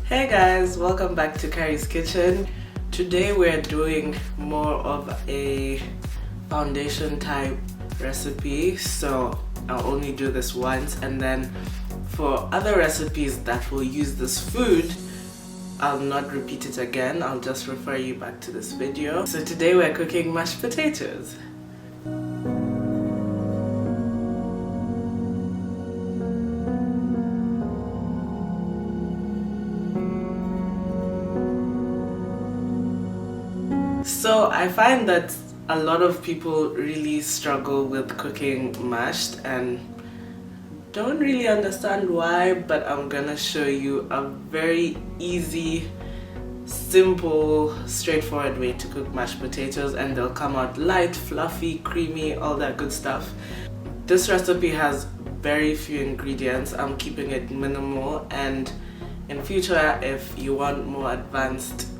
Hey guys, welcome back to Carrie's Kitchen. Today we're doing more of a foundation type recipe, so I'll only do this once, and then for other recipes that will use this food, I'll not repeat it again. I'll just refer you back to this video. So today we're cooking mashed potatoes. So I find that a lot of people really struggle with cooking mashed and don't really understand why, but I'm gonna show you a very easy, simple, straightforward way to cook mashed potatoes, and they'll come out light, fluffy, creamy, all that good stuff. This recipe has very few ingredients. I'm keeping it minimal, and in future, if you want more advanced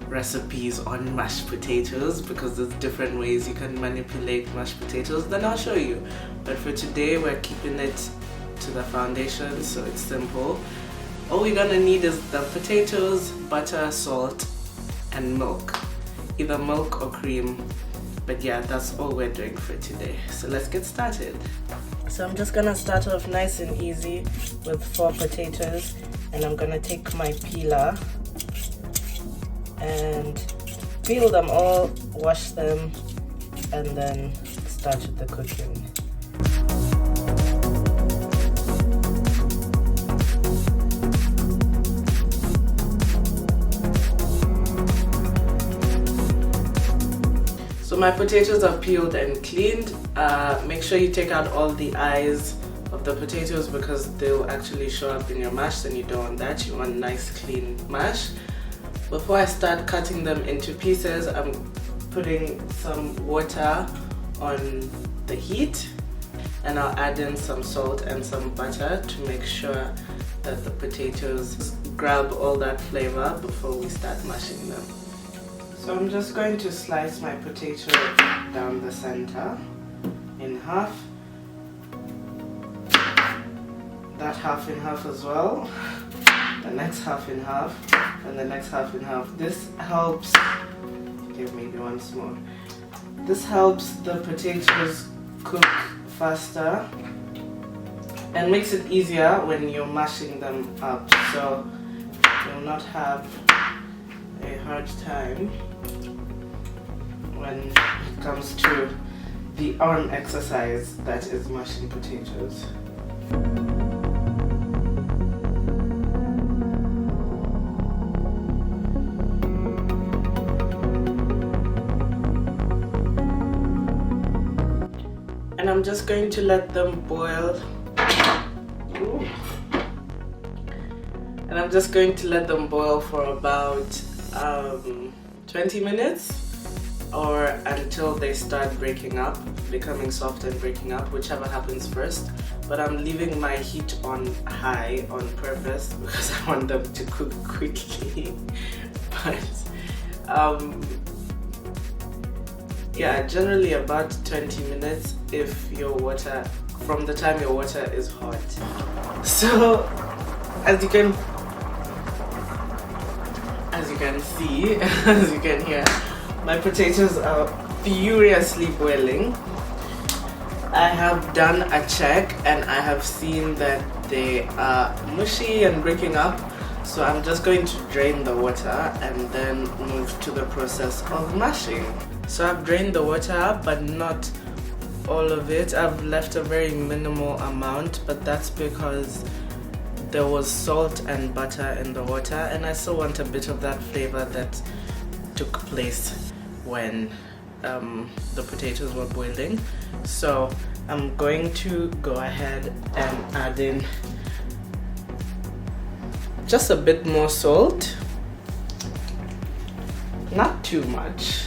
recipes on mashed potatoes, because there's different ways you can manipulate mashed potatoes, then I'll show you. But for today, we're keeping it to the foundation, so it's simple. All we're gonna need is the potatoes, butter, salt, and milk. Either milk or cream, but yeah, that's all we're doing for today. So let's get started. So I'm just gonna start off nice and easy with 4 potatoes, and I'm gonna take my peeler and peel them all, wash them, and then start with the cooking. So my potatoes are peeled and cleaned. Make sure you take out all the eyes of the potatoes because they'll actually show up in your mash, and you don't want that. You want nice clean mash. Before I start cutting them into pieces, I'm putting some water on the heat, and I'll add in some salt and some butter to make sure that the potatoes grab all that flavor before we start mashing them. So I'm just going to slice my potato down the center in half, that half in half as well, the next half in half, and the next half in half. This helps, give maybe once more. This helps the potatoes cook faster and makes it easier when you're mashing them up, so you'll not have a hard time when it comes to the arm exercise that is mashing potatoes. And I'm just going to let them boil. Ooh. And I'm just going to let them boil for about 20 minutes, or until they start breaking up, becoming soft and breaking up, whichever happens first. But I'm leaving my heat on high on purpose because I want them to cook quickly. But yeah, generally about 20 minutes if your water, from the time your water is hot. So as you can see, as you can hear, my potatoes are furiously boiling. I have done a check and I have seen that they are mushy and breaking up. So I'm just going to drain the water and then move to the process of mashing. So I've drained the water, but not all of it. I've left a very minimal amount, but that's because there was salt and butter in the water, and I still want a bit of that flavor that took place when the potatoes were boiling. So I'm going to go ahead and add in just a bit more salt, not too much,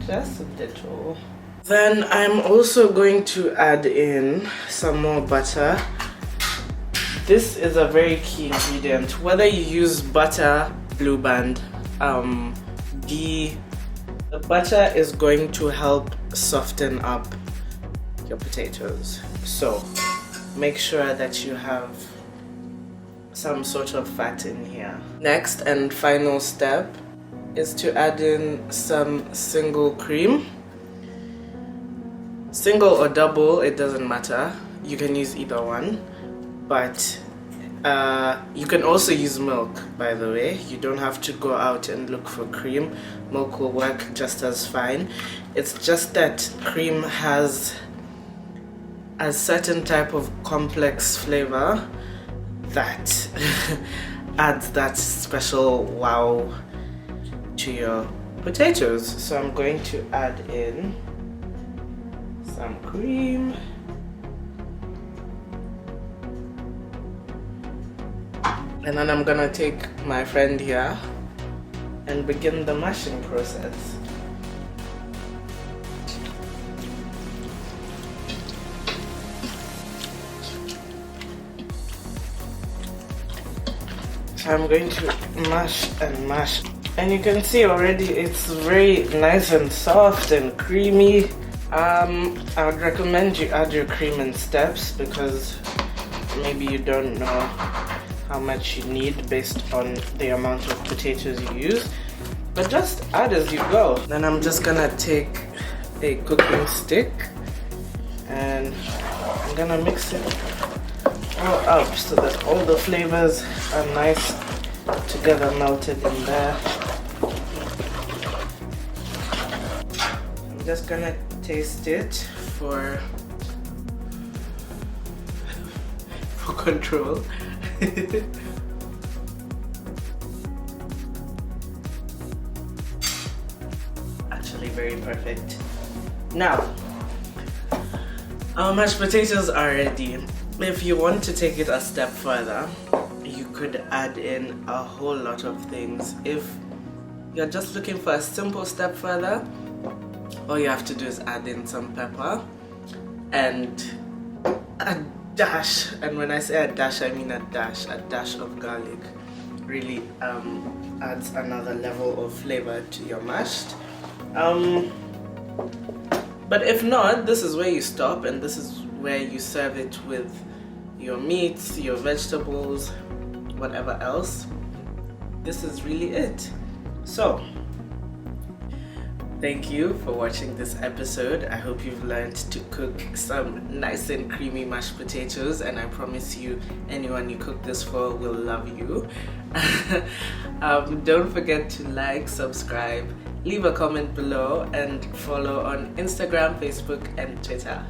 just a little. Then I'm also going to add in some more butter. This is a very key ingredient. Whether you use butter, Blue Band, the butter is going to help soften up your potatoes. So make sure that you have some sort of fat in here. Next and final step is to add in some single cream. Single or double, it doesn't matter. You can use either one, but you can also use milk, by the way. You don't have to go out and look for cream. Milk will work just as fine. It's just that cream has a certain type of complex flavor that adds that special wow to your potatoes. So I'm going to add in some cream. And then I'm gonna take my friend here and begin the mashing process. So I'm going to mash and mash. And you can see already it's very nice and soft and creamy. I would recommend you add your cream in steps because maybe you don't know how much you need based on the amount of potatoes you use, but just add as you go. Then I'm just gonna take a cooking stick and I'm gonna mix it all up so that all the flavors are nice together, melted in there. I'm just gonna taste it for control. Actually very perfect. Now our mashed potatoes are ready. If you want to take it a step further, you could add in a whole lot of things. If you're just looking for a simple step further, all you have to do is add in some pepper and a dash, and when I say a dash, I mean a dash of garlic. Really adds another level of flavor to your mashed. But if not, this is where you stop, and this is where you serve it with your meats, your vegetables, whatever else. This is really it. So thank you for watching this episode. I hope you've learned to cook some nice and creamy mashed potatoes, and I promise you anyone you cook this for will love you. Don't forget to like, subscribe, leave a comment below, and follow on Instagram, Facebook, and Twitter.